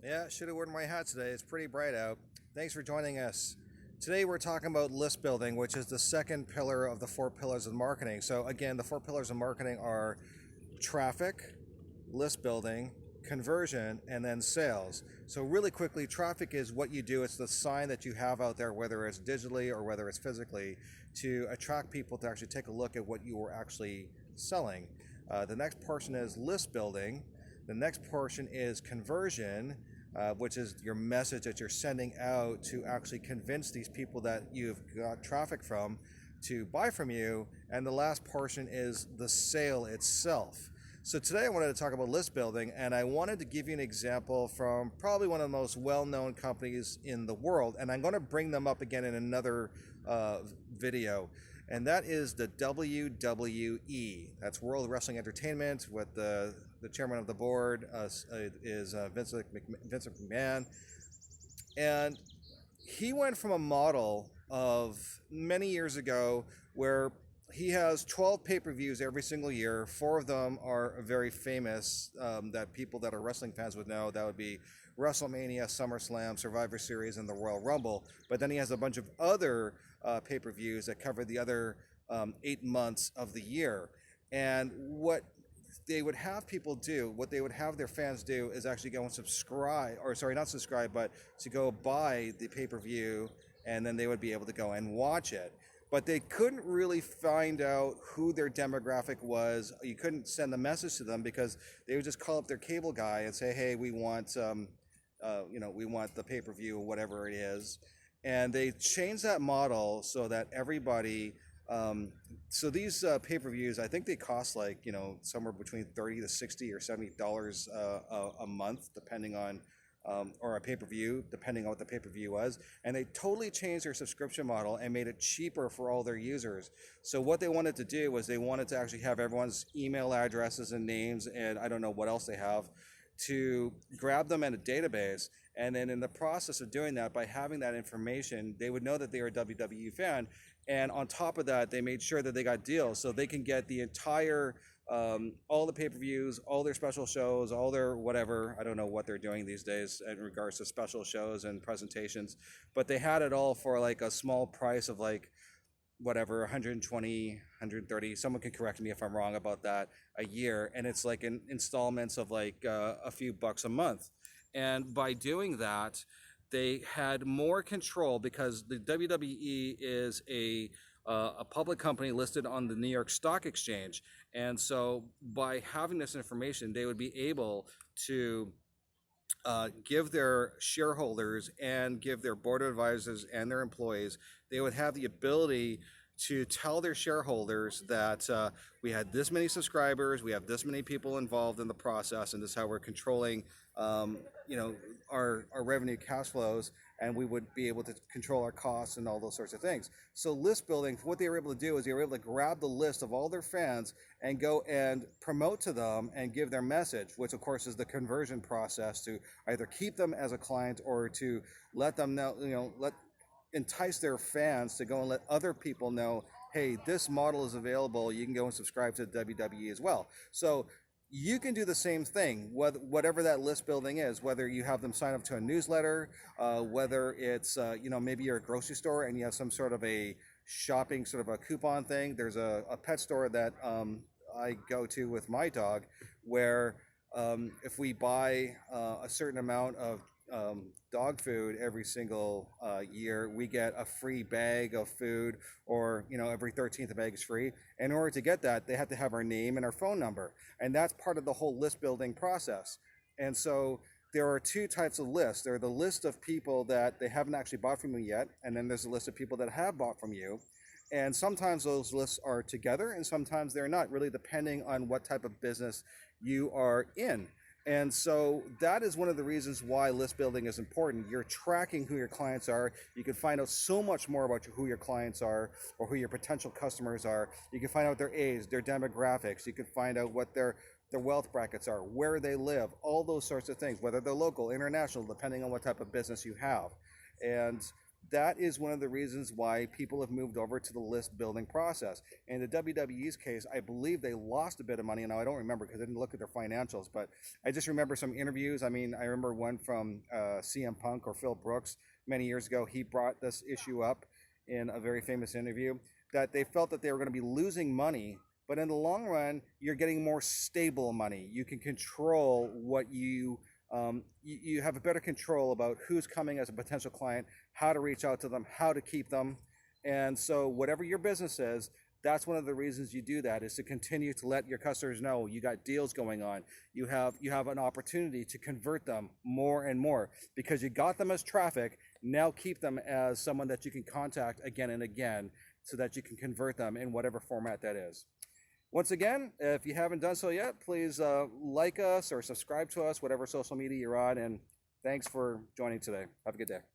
Yeah, should have worn my hat today. It's pretty bright out. Thanks for joining us. Today we're talking about list building, which is the second pillar of the four pillars of marketing. So again, the four pillars of marketing are traffic, list building, conversion, and then sales. So really quickly, traffic is what you do. It's the sign that you have out there, whether it's digitally or whether it's physically, to attract people to actually take a look at what you were actually selling. The next portion is list building. The next portion is conversion, which is your message that you're sending out to actually convince these people that you've got traffic from to buy from you. And the last portion is the sale itself. So today I wanted to talk about list building, and I wanted to give you an example from probably one of the most well-known companies in the world, and I'm going to bring them up again in another video, and that is the WWE. That's World Wrestling Entertainment, with the chairman of the board is Vince McMahon, and he went from a model of many years ago where he has 12 pay-per-views every single year. 4 of them are very famous that people that are wrestling fans would know. That would be WrestleMania, SummerSlam, Survivor Series, and the Royal Rumble. But then he has a bunch of other pay-per-views that cover the other 8 months of the year. And what they would have people do, what they would have their fans do, is actually go and subscribe, or sorry, not subscribe, but to go buy the pay-per-view, and then they would be able to go and watch it. But they couldn't really find out who their demographic was. You couldn't send a message to them because they would just call up their cable guy and say, "Hey, we want, we want the pay-per-view, or whatever it is." And they changed that model so that everybody. So these pay-per-views, I think they cost like somewhere between $30 to $60 or $70 a month, depending on. Or a pay-per-view, depending on what the pay-per-view was. And they totally changed their subscription model and made it cheaper for all their users. So what they wanted to do was they wanted to actually have everyone's email addresses and names, and I don't know what else they have, to grab them in a database. And then in the process of doing that, by having that information, they would know that they were a WWE fan. And on top of that, they made sure that they got deals so they can get the entire all the pay-per-views, all their special shows, all their whatever. I don't know what they're doing these days in regards to special shows and presentations, but they had it all for like a small price of like whatever, 120, 130. Someone can correct me if I'm wrong about that, a year. And it's like in installments of like a few bucks a month. And by doing that, they had more control because the WWE is a public company listed on the New York Stock Exchange. And so by having this information, they would be able to give their shareholders and give their board of advisors and their employees, they would have the ability to tell their shareholders that we had this many subscribers, we have this many people involved in the process, and this is how we're controlling, our revenue cash flows, and we would be able to control our costs and all those sorts of things. So list building, what they were able to do is they were able to grab the list of all their fans and go and promote to them and give their message, which of course is the conversion process to either keep them as a client or to let them know, entice their fans to go and let other people know, hey, this model is available. You can go and subscribe to WWE as well. So you can do the same thing, whatever that list building is, whether you have them sign up to a newsletter, whether it's, maybe you're a grocery store and you have some sort of a shopping sort of a coupon thing. There's a pet store that I go to with my dog where if we buy a certain amount of dog food every single year, we get a free bag of food, or every 13th bag is free. In order to get that, they have to have our name and our phone number, and that's part of the whole list building process. And so there are 2 types of lists. There are the list of people that they haven't actually bought from you yet, and then there's a list of people that have bought from you. And sometimes those lists are together and sometimes they're not, really depending on what type of business you are in. And so that is one of the reasons why list building is important. You're tracking who your clients are. You can find out so much more about who your clients are or who your potential customers are. You can find out their age, their demographics. You can find out what their wealth brackets are, where they live, all those sorts of things, whether they're local, international, depending on what type of business you have. And that is one of the reasons why people have moved over to the list building process. In the WWE's case, I believe they lost a bit of money. Now, I don't remember because I didn't look at their financials, but I just remember some interviews. I mean, I remember one from CM Punk or Phil Brooks many years ago. He brought this issue up in a very famous interview, that they felt that they were going to be losing money, but in the long run, you're getting more stable money. You can control what you have a better control about who's coming as a potential client, how to reach out to them, how to keep them. And so whatever your business is, that's one of the reasons you do that, is to continue to let your customers know you got deals going on. You have an opportunity to convert them more and more because you got them as traffic. Now keep them as someone that you can contact again and again so that you can convert them in whatever format that is. Once again, if you haven't done so yet, please like us or subscribe to us, whatever social media you're on, and thanks for joining today. Have a good day.